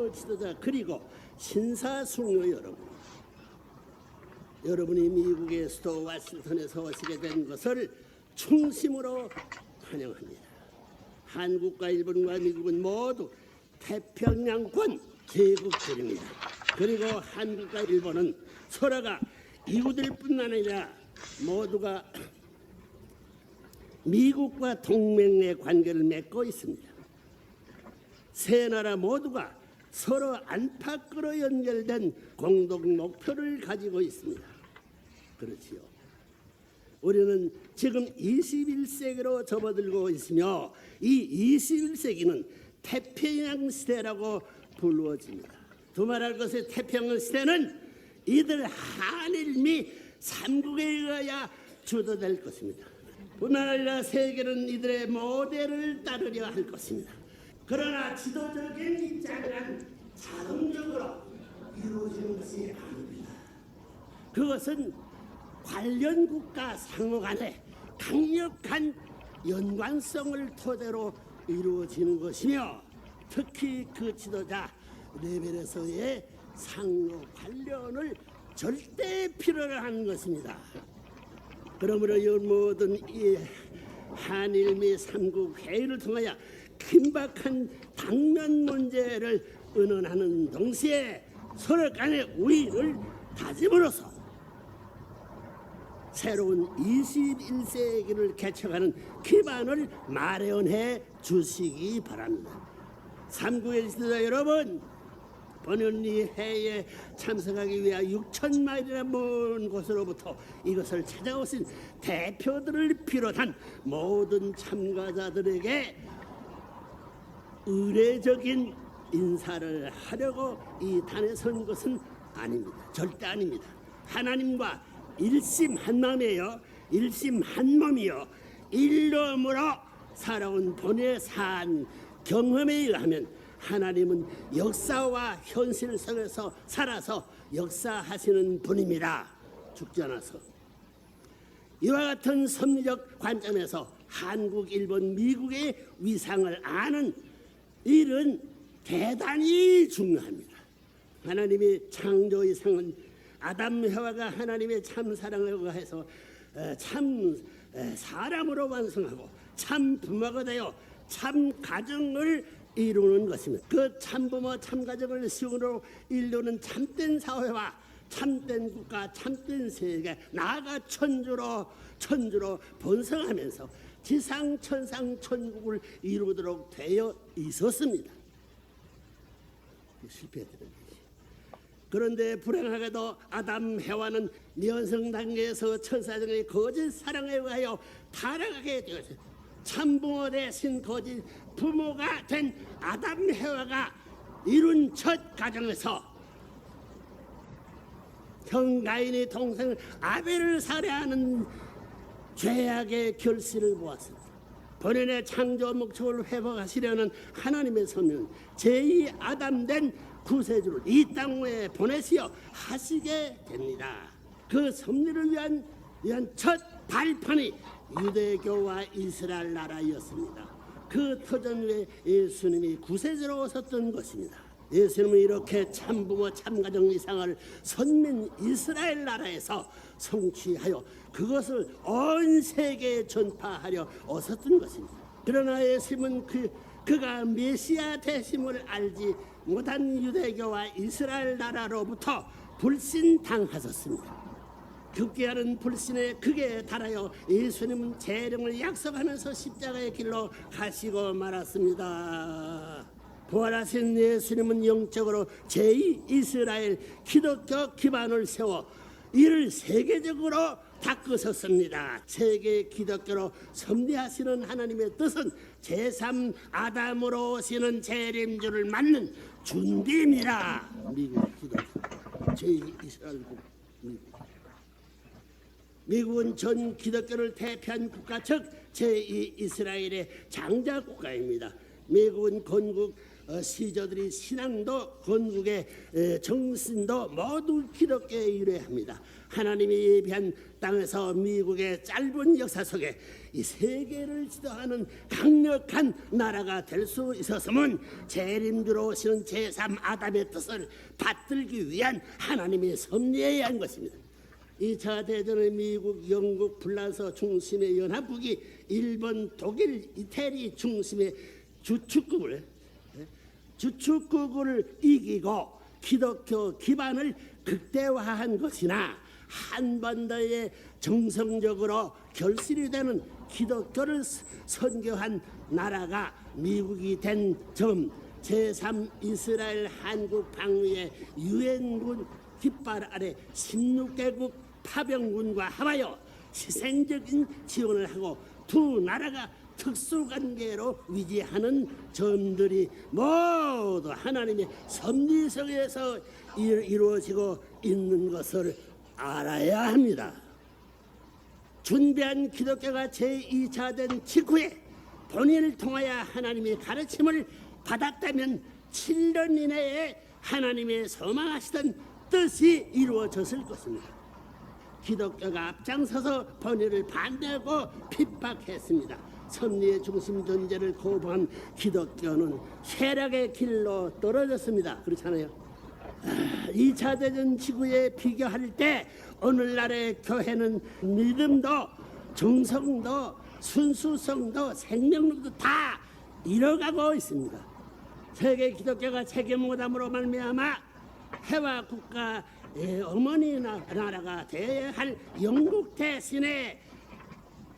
선거 지도자 그리고 신사숙녀 여러분이 미국의 수도 워싱턴에서 오시게 된 것을 충심으로 환영합니다. 한국과 일본과 미국은 모두 태평양권 제국들입니다. 그리고 한국과 일본은 서로가 이웃일 뿐 아니라 모두가 미국과 동맹의 관계를 맺고 있습니다. 세 나라 모두가 서로 안팎으로 연결된 공동 목표를 가지고 있습니다. 그렇지요. 우리는 지금 21세기로 접어들고 있으며 이 21세기는 태평양 시대라고 불러집니다. 두말할 것의 태평양 시대는 이들 한일미 삼국에 의하여 주도될 것입니다. 뿐만 아니라 세계는 이들의 모델을 따르려 할 것입니다. 그러나 지도적인 입장은 자동적으로 이루어지는 것이 아닙니다. 그것은 관련 국가 상호 간의 강력한 연관성을 토대로 이루어지는 것이며 특히 그 지도자 레벨에서의 상호 관련을 절대 필요로 하는 것입니다. 그러므로 이 모든 이 한일미 삼국 회의를 통하여 긴박한 당면 문제를 의논하는 동시에 서로 간의 우위를 다짐으로써 새로운 21세기를 개척하는 기반을 마련해 주시기 바랍니다. 삼국의 지도자 여러분, 본연 이 회의에 참석하기 위해 6,000마일이나 먼 곳으로부터 이것을 찾아오신 대표들을 비롯한 모든 참가자들에게 의례적인 인사를 하려고 이 단에 선 것은 아닙니다. 절대 아닙니다. 하나님과 일심 한마음이에요. 일심 한몸이요. 일념으로 살아온 본의 산 경험에 의하면 하나님은 역사와 현실 속에서 살아서 역사하시는 분입니다. 죽지 않아서. 이와 같은 섭리적 관점에서 한국, 일본, 미국의 위상을 아는 일은 대단히 중요합니다. 하나님의 창조 이상은 아담 해와가 하나님의 참 사랑을 의해서 참 사람으로 완성하고 참 부모가 되어 참 가정을 이루는 것입니다. 그 참부모 참가정을 시으로 이루는 참된 사회와 참된 국가 참된 세계 나아가 천주로 번성하면서 지상 천상 천국을 이루도록 되어 있었습니다. 실패했던 것이. 그런데 불행하게도 아담 해와는 미완성 단계에서 천사들의 거짓 사랑에 의하여 타락하게 되었어요. 참부모 대신 거짓 부모가 된 아담 해와가 이룬 첫 가정에서 형 가인이 동생 아벨을 살해하는 죄악의 결실을 보았습니다. 본연의 창조 목적을 회복하시려는 하나님의 섭리는 제2 아담된 구세주를 이 땅에 보내시어 하시게 됩니다. 그 섭리를 위한 첫 발판이 유대교와 이스라엘 나라였습니다. 그 터전 위에 예수님이 구세주로 오셨던 것입니다. 예수님은 이렇게 참부모 참가정 이상을 선민 이스라엘 나라에서 성취하여 그것을 온 세계에 전파하려 오셨던 것입니다. 그러나 예수님은 그가 메시아 되심을 알지 못한 유대교와 이스라엘 나라로부터 불신당하셨습니다. 급기야는 불신의 극에 달하여 예수님은 재령을 약속하면서 십자가의 길로 가시고 말았습니다. 부활하신 예수님은 영적으로 제2이스라엘 기독교 기반을 세워 이를 세계적으로 닦으셨습니다. 세계 기독교로 섭리하시는 하나님의 뜻은 제3 아담으로 오시는 재림주를 맞는 준비입니다. 미국 기독교 제2이스라엘국 미국은 전 기독교를 대표한 국가 즉 제2이스라엘의 장자 국가입니다. 미국은 건국 시조들이 신앙도 건국의 정신도 모두 기독교에 유래합니다. 하나님이 예비한 땅에서 미국의 짧은 역사 속에 이 세계를 지도하는 강력한 나라가 될 수 있었으면 재림주로 오시는 제3 아담의 뜻을 받들기 위한 하나님의 섭리에 한 것입니다. 2차 대전의 미국, 영국, 프랑스 중심의 연합국이 일본, 독일, 이태리 중심의 주축국을 이기고 기독교 기반을 극대화한 것이나 한반도에 정성적으로 결실이 되는 기독교를 선교한 나라가 미국이 된 점, 제3 이스라엘 한국 방위의 유엔군 깃발 아래 16개국 파병군과 합하여 희생적인 지원을 하고 두 나라가 특수관계로 위지하는 점들이 모두 하나님의 섭리 속에서 이루어지고 있는 것을 알아야 합니다. 준비한 기독교가 제2차 된 직후에 본인을 통하여 하나님의 가르침을 받았다면 7년 이내에 하나님의 소망하시던 뜻이 이루어졌을 것입니다. 기독교가 앞장서서 번뇌를 반대하고 핍박했습니다. 섭리의 중심 존재를 거부한 기독교는 쇠락의 길로 떨어졌습니다. 그렇잖아요. 2차 대전 지구에 비교할 때 오늘날의 교회는 믿음도 정성도 순수성도 생명력도 다 잃어가고 있습니다. 세계 기독교가 세계무덤으로 말미암아 해와 국가의 어머니 나라가 되어야 할 영국 대신에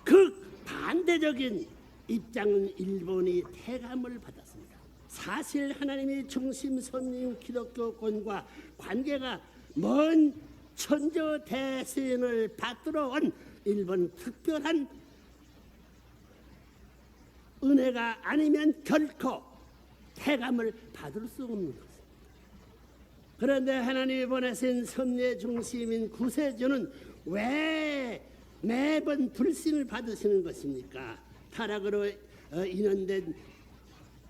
극반대적인 입장은 일본이 태감을 받았습니다. 사실 하나님의 중심 선민 기독교권과 관계가 먼 천저 대신을 받들어 온 일본 특별한 은혜가 아니면 결코 태감을 받을 수 없는 것입니다. 그런데 하나님이 보내신 섭리의 중심인 구세주는 왜 매번 불신을 받으시는 것입니까? 타락으로 인연된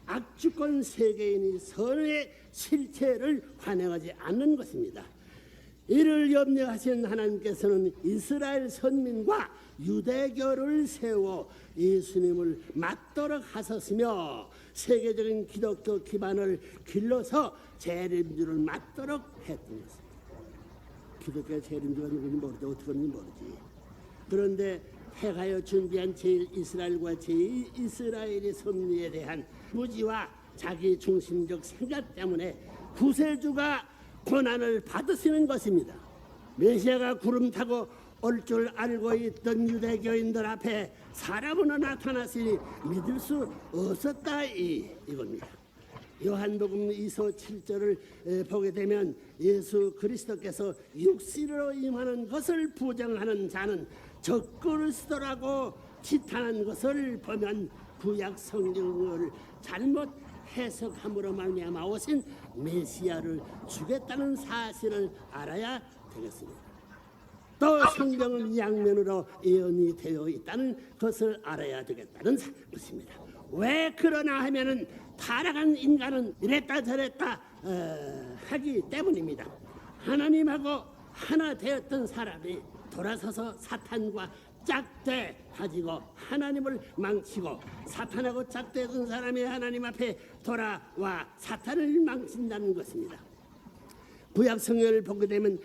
악주권 세계인이 선의 실체를 환영하지 않는 것입니다. 이를 염려하신 하나님께서는 이스라엘 선민과 유대교를 세워 예수님을 맞도록 하셨으며 세계적인 기독교 기반을 길러서 재림주를 맞도록 했던 것입니다. 기독교의 재림주가 누군지 모르지 어떻게 하는지 모르지. 그런데 해가여 준비한 제1이스라엘과 제2이스라엘의 섭리에 대한 무지와 자기 중심적 생각 때문에 구세주가 고난을 받으시는 것입니다. 메시아가 구름 타고 올 줄 알고 있던 유대교인들 앞에 사람으로 나타났으니 믿을 수 없었다 이겁니다. 요한복음 2서 7절을 보게 되면 예수 그리스도께서 육신으로 임하는 것을 부정하는 자는 적그리스도라고 지탄한 것을 보면 구약 성경을 잘못 해석함으로 말미암아 오신 메시아를 주겠다는 사실을 알아야 되겠습니다. 또 성경은 양면으로 예언이 되어 있다는 것을 알아야 되겠다는 것입니다. 왜 그러나 하면은 타락한 인간은 이랬다 저랬다 하기 때문입니다. 하나님하고 하나 되었던 사람이 돌아서서 사탄과 짝대 가지고 하나님을 망치고 사탄하고 짝대던 사람이 하나님 앞에 돌아와 사탄을 망친다는 것입니다. 구약 성경을 보게 되면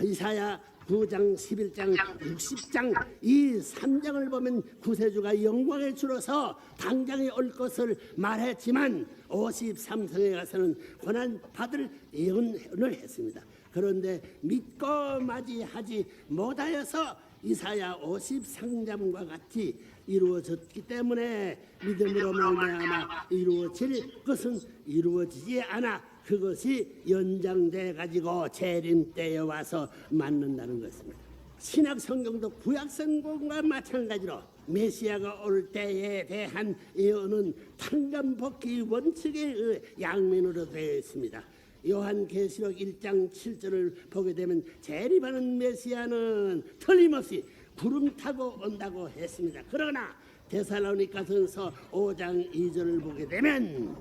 이사야 9장, 11장, 60장 이 3장을 보면 구세주가 영광에 주로서 당장에 올 것을 말했지만 53성에 가서는 고난받을 예언을 했습니다. 그런데 믿고 맞이하지 못하여서 이사야 53장과 같이 이루어졌기 때문에 믿음으로 말미암아 이루어질 것은 이루어지지 않아 그것이 연장돼 가지고 재림 때에 와서 맞는다는 것입니다. 신약 성경도 구약 성경과 마찬가지로 메시아가 올 때에 대한 예언은 탕감복귀 원칙의 양면으로 되어 있습니다. 요한계시록 1장 7절을 보게 되면 재림하는 메시아는 틀림없이 구름 타고 온다고 했습니다. 그러나 데살로니가전서 5장 2절을 보게 되면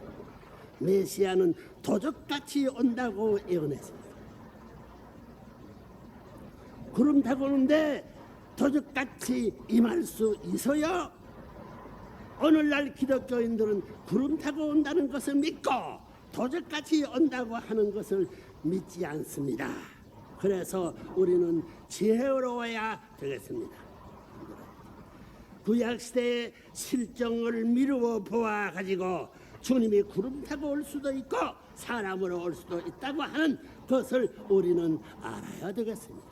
메시아는 도적같이 온다고 예언했습니다. 구름 타고 오는데 도적같이 임할 수 있어요? 오늘날 기독교인들은 구름 타고 온다는 것을 믿고 도적같이 온다고 하는 것을 믿지 않습니다. 그래서 우리는 지혜로워야 되겠습니다. 구약시대의 실정을 미루어 보아 가지고 주님이 구름 타고 올 수도 있고 사람으로 올 수도 있다고 하는 것을 우리는 알아야 되겠습니다.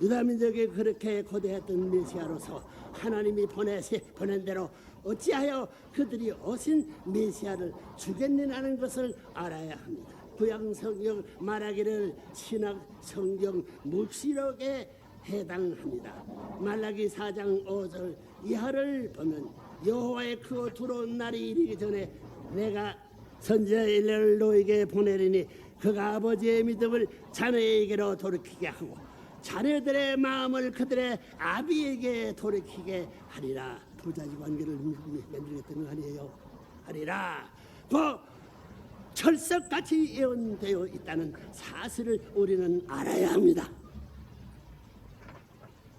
유다민족이 그렇게 고대했던 메시아로서 하나님이 보낸 대로 어찌하여 그들이 오신 메시아를 주겠느냐는 것을 알아야 합니다. 구약성경 말하기를 신약성경 묵시록에 해당합니다. 말라기 4장 5절 이하를 보면 여호와의 크고 두려운 날이 이르기 전에 내가 선지자 엘리야를 너에게 보내리니 그가 아버지의 믿음을 자녀에게로 돌이키게 하고 자녀들의 마음을 그들의 아비에게 돌이키게 하리라. 부자지 관계를 만들겠다는 거 아니에요. 하리라. 그 철석같이 예언되어 있다는 사실을 우리는 알아야 합니다.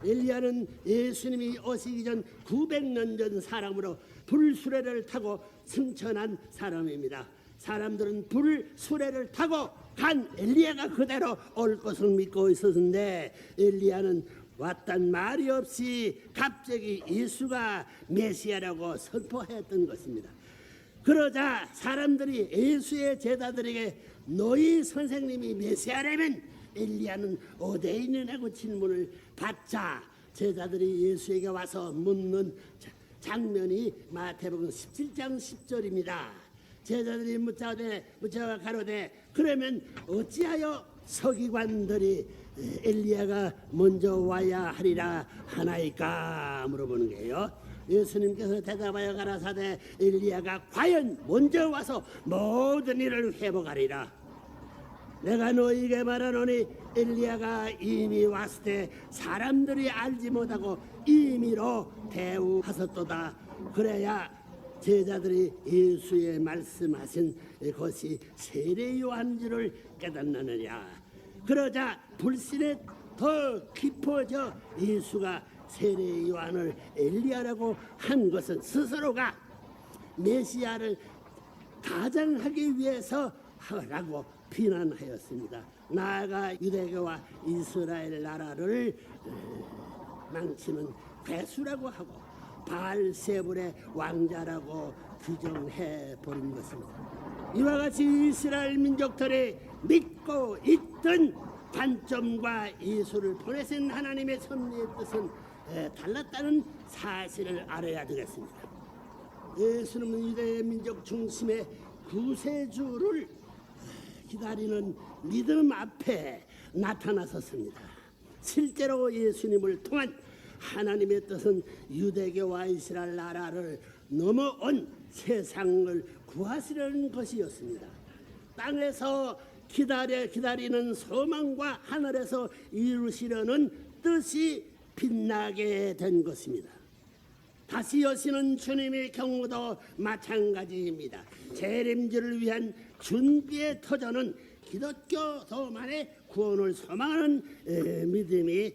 엘리야는 예수님이 오시기 전 900년 전 사람으로 불수레를 타고 승천한 사람입니다. 사람들은 불수레를 타고 간 엘리야가 그대로 올 것을 믿고 있었는데 엘리야는 왔단 말이 없이 갑자기 예수가 메시아라고 선포했던 것입니다. 그러자 사람들이 예수의 제자들에게 너희 선생님이 메시아라면 엘리야는 어디에 있느냐고 질문을 받자 제자들이 예수에게 와서 묻는 장면이 마태복음 17장 10절입니다. 제자들이 묻자가 가로되 그러면 어찌하여 서기관들이 엘리야가 먼저 와야 하리라 하나이까 물어보는 거예요. 예수님께서 대답하여 가라사대 엘리야가 과연 먼저 와서 모든 일을 회복하리라. 내가 너희에게 말하노니 엘리야가 이미 왔을 때 사람들이 알지 못하고 임의로 대우하셨도다. 그래야 제자들이 예수의 말씀하신 것이 세례 요한 줄을 깨닫느니라. 그러자 불신에 더 깊어져 예수가 세례 요한을 엘리야라고 한 것은 스스로가 메시아를 가장하기 위해서 하라고 비난하였습니다. 나아가 유대교와 이스라엘 나라를 망치는 괴수라고 하고 바알세불의 왕자라고 규정해 버린 것입니다. 이와 같이 이스라엘 민족들이 믿고 있던 관점과 예수를 보내신 하나님의 섭리의 뜻은 달랐다는 사실을 알아야 되겠습니다. 예수님은 유대 민족 중심의 구세주를 기다리는 믿음 앞에 나타나셨습니다. 실제로 예수님을 통한 하나님의 뜻은 유대교와 이스라엘 나라를 넘어온 세상을 구하시려는 것이었습니다. 땅에서 기다리는 소망과 하늘에서 이루시려는 뜻이 빛나게 된 것입니다. 다시 오시는 주님의 경우도 마찬가지입니다. 재림주를 위한 준비의 터전은 기독교도만의 구원을 소망하는 믿음이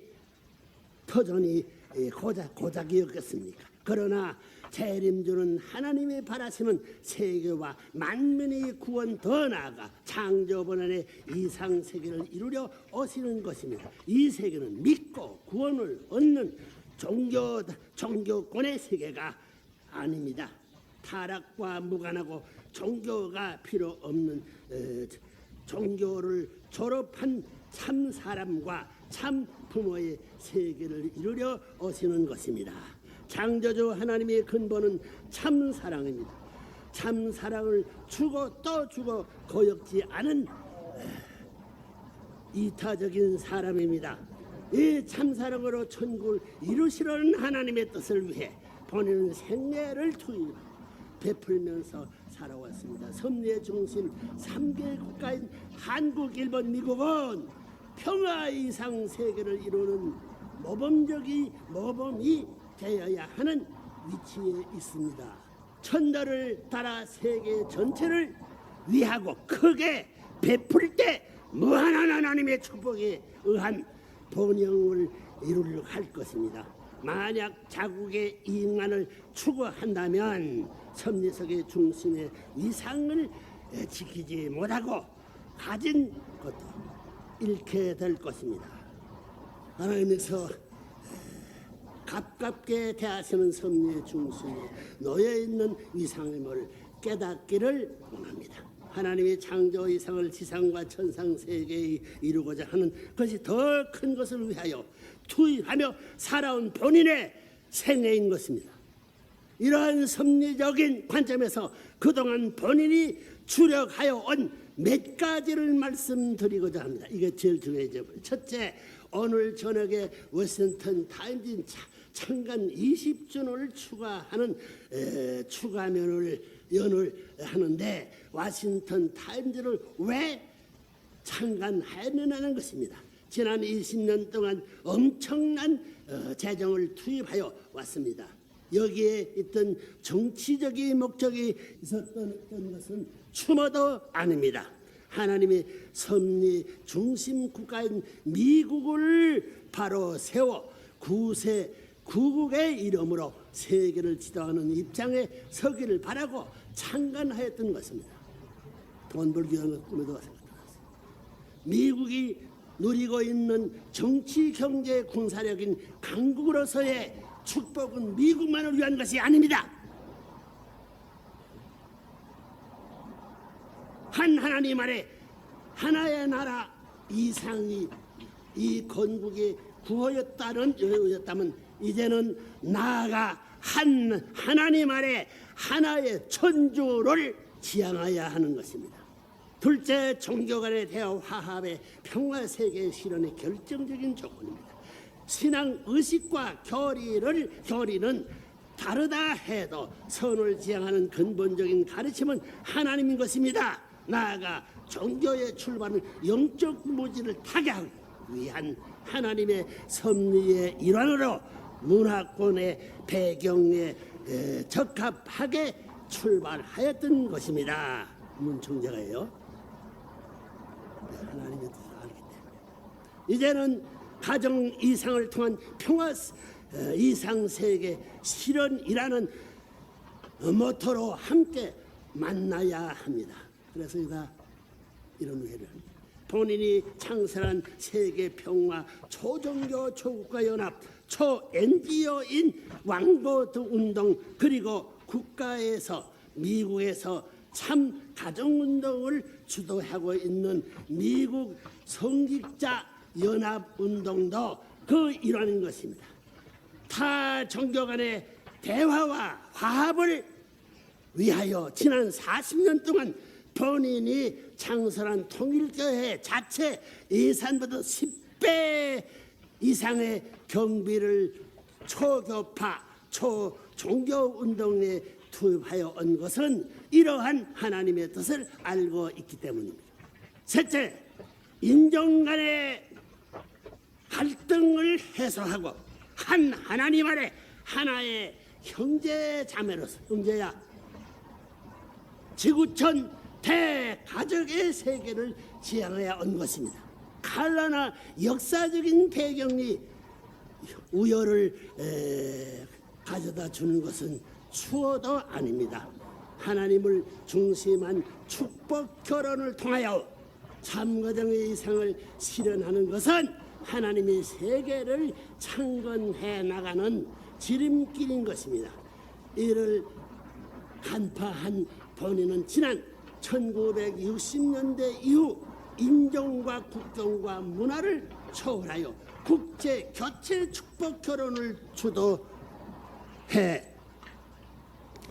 터전이 고작이었겠습니까? 그러나 재림주는 하나님이 바라시는 세계와 만민의 구원 더 나아가 창조본안의 이상 세계를 이루려 오시는 것입니다. 이 세계는 믿고 구원을 얻는 종교권의 세계가 아닙니다. 타락과 무관하고 종교가 필요 없는 종교를 졸업한 참 사람과 참 부모의 세계를 이루려 오시는 것입니다. 창조주 하나님의 근본은 참 사랑입니다. 참 사랑을 주고 또 주고 거역지 않은 이타적인 사람입니다. 이 참 사랑으로 천국을 이루시려는 하나님의 뜻을 위해 본인은 생애를 베풀면서 살아왔습니다. 섭리의 중심 3개 국가인 한국, 일본, 미국은 평화 이상 세계를 이루는 모범이 되어야 하는 위치에 있습니다. 천도를 따라 세계 전체를 위하고 크게 베풀 때 무한한 하나님의 축복에 의한 번영을 이루려 할 것입니다. 만약 자국의 이익만을 추구한다면 섭리석의 중심의 위상을 지키지 못하고 가진 것도 잃게 될 것입니다. 하나님께서 가깝게 대하시는 섭리의 중심에 놓여있는 위상임을 깨닫기를 원합니다. 하나님의 창조 이상을 지상과 천상 세계에 이루고자 하는 것이 더 큰 것을 위하여 투입하며 살아온 본인의 생애인 것입니다. 이러한 섭리적인 관점에서 그동안 본인이 주력하여 온 몇 가지를 말씀드리고자 합니다. 이게 제일 중요해요. 첫째, 오늘 저녁에 워싱턴 타임즈 창간 20주년을 추가하는 추가면을 연을 하는데 워싱턴 타임즈를 왜 창간했느냐는 것입니다. 지난 20년 동안 엄청난 재정을 투입하여 왔습니다. 여기에 있던 정치적인 목적이 있었던 것은 추모도 아닙니다. 하나님의 섭리 중심 국가인 미국을 바로 세워 구국의 이름으로 세계를 지도하는 입장에 서기를 바라고 창간하였던 것입니다. 돈 벌기 위한 꿈에도 생각합니다. 미국이 누리고 있는 정치, 경제, 군사력인 강국으로서의 축복은 미국만을 위한 것이 아닙니다. 하나님 아래 하나의 나라 이상이 이 건국의 구호였다면 이제는 나아가 하나님 아래 하나의 천주를 지향해야 하는 것입니다. 둘째, 종교 간의 대화 화합의 평화 세계 실현의 결정적인 조건입니다. 신앙 의식과 교리는 다르다 해도 선을 지향하는 근본적인 가르침은 하나님인 것입니다. 나아가 종교의 출발은 영적 무지를 타개하기 위한 하나님의 섭리의 일환으로 문화권의 배경에 적합하게 출발하였던 것입니다. 문청자가요. 하나님의 뜻을 알기 때문에 이제는 가정 이상을 통한 평화 이상 세계 실현이라는 모토로 함께 만나야 합니다. 그래서 이런 회를 본인이 창설한 세계 평화 초종교 초국가 연합 초 NGO인 왕보드 운동 그리고 국가에서 미국에서 참 가정 운동을 주도하고 있는 미국 성직자 연합 운동도 그 일환인 것입니다. 타 종교 간의 대화와 화합을 위하여 지난 40년 동안 본인이 창설한 통일교회 자체 예산보다 10배 이상의 경비를 초교파, 초종교운동에 투입하여 온 것은 이러한 하나님의 뜻을 알고 있기 때문입니다. 셋째, 인종 간의 갈등을 해소하고 하나님 아래 하나의 형제 자매로서 형제야 지구촌 대가족의 세계를 지향해야 온 것입니다. 칼라나 역사적인 배경이 우열을 가져다 주는 것은 추호도 아닙니다. 하나님을 중심한 축복 결혼을 통하여 참가정의 이상을 실현하는 것은 하나님의 세계를 창건해 나가는 지름길인 것입니다. 이를 간파한 본인은 지난 1960년대 이후 인종과 국경과 문화를 초월하여 국제 교체 축복 결혼을 주도해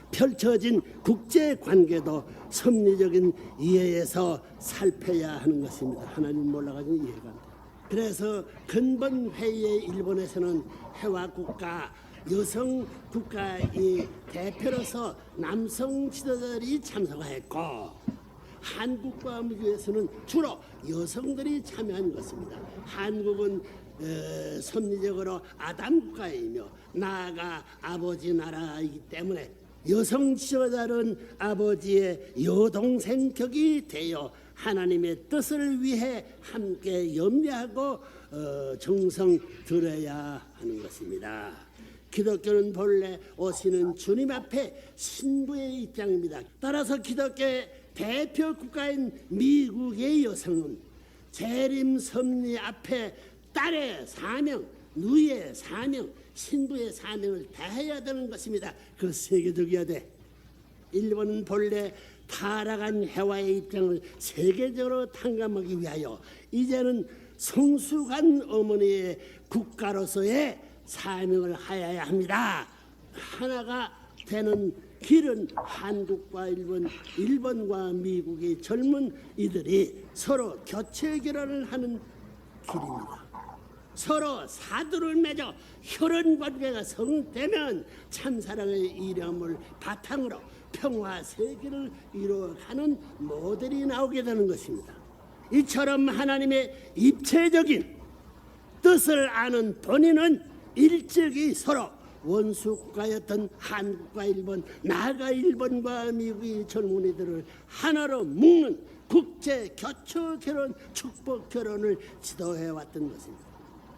펼쳐진 국제 관계도 섭리적인 이해에서 살펴야 하는 것입니다. 하나님 몰라가지고 이해가 안 돼요. 그래서 근본 회의에 일본에서는 해화 국가 여성 국가의 대표로서 남성 지도자들이 참석했고 한국과 미국에서는 주로 여성들이 참여한 것입니다. 한국은 섭리적으로 아담 국가이며 나아가 아버지 나라이기 때문에 여성 지도자는 아버지의 여동생 격이 되어 하나님의 뜻을 위해 함께 염려하고 정성 들어야 하는 것입니다. 기독교는 본래 오시는 주님 앞에 신부의 입장입니다. 따라서 기독교의 대표 국가인 미국의 여성은 재림 섭리 앞에 딸의 사명, 누이의 사명, 신부의 사명을 다해야 되는 것입니다. 그 세계적이어야 돼. 일본은 본래 타락한 해와의 입장을 세계적으로 탕감하기 위하여 이제는 성숙한 어머니의 국가로서의 사명을 하여야 합니다. 하나가 되는 길은 한국과 일본과 미국의 젊은 이들이 서로 교체 결혼을 하는 길입니다. 서로 사두를 맺어 혈연 관계가 성되면 참사랑의 이름을 바탕으로 평화 세계를 이루어가는 모델이 나오게 되는 것입니다. 이처럼 하나님의 입체적인 뜻을 아는 본인은 일찍이 서로 원수국가였던 한국과 일본, 나아가 일본과 미국의 젊은이들을 하나로 묶는 국제 교초 결혼, 축복 결혼을 지도해왔던 것입니다.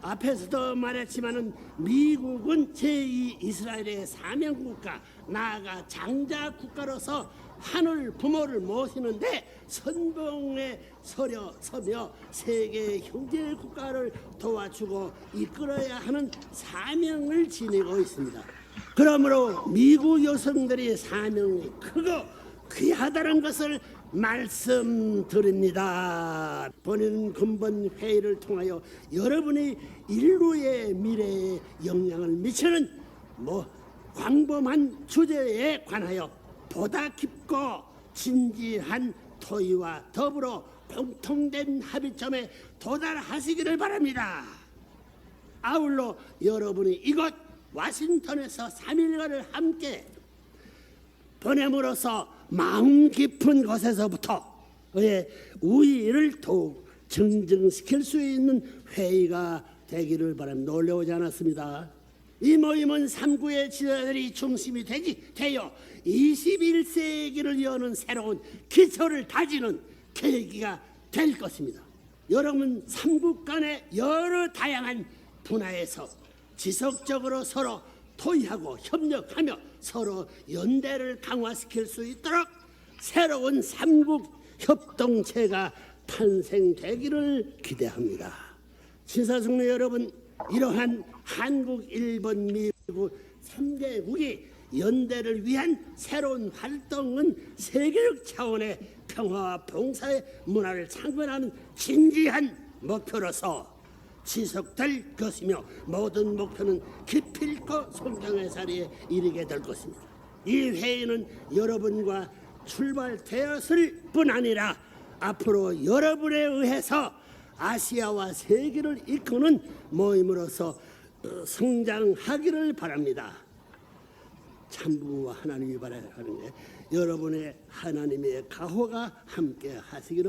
앞에서도 말했지만은 미국은 제2 이스라엘의 사명국가, 나아가 장자국가로서 하늘 부모를 모시는데 선봉에 서며 세계 형제 국가를 도와주고 이끌어야 하는 사명을 지니고 있습니다. 그러므로 미국 여성들의 사명이 크고 귀하다는 것을 말씀드립니다. 본인 근본 회의를 통하여 여러분의 인류의 미래에 영향을 미치는 광범한 주제에 관하여 보다 깊고 진지한 토의와 더불어 공통된 합의점에 도달하시기를 바랍니다. 아울러 여러분이 이곳 워싱턴에서 3일간을 함께 보냄으로써 마음 깊은 곳에서부터 그의 우위를 더욱 증증시킬 수 있는 회의가 되기를 바랍니다. 놀라우지 않았습니다. 이 모임은 3구의 지도자들이 중심이 되어 21세기를 여는 새로운 기초를 다지는 계기가 될 것입니다. 여러분 3국 간의 여러 다양한 분야에서 지속적으로 서로 토의하고 협력하며 서로 연대를 강화시킬 수 있도록 새로운 3국 협동체가 탄생되기를 기대합니다. 신사숙녀 여러분, 이러한 한국, 일본, 미국 3개국이 연대를 위한 새로운 활동은 세계적 차원의 평화와 봉사의 문화를 창건하는 진지한 목표로서 지속될 것이며 모든 목표는 기필코 성경의 자리에 이르게 될 것입니다. 이 회의는 여러분과 출발되었을 뿐 아니라 앞으로 여러분에 의해서 아시아와 세계를 이끄는 모임으로서 성장하기를 바랍니다. 참부와 하나님이 바라는 게 여러분의 하나님의 가호가 함께 하시기를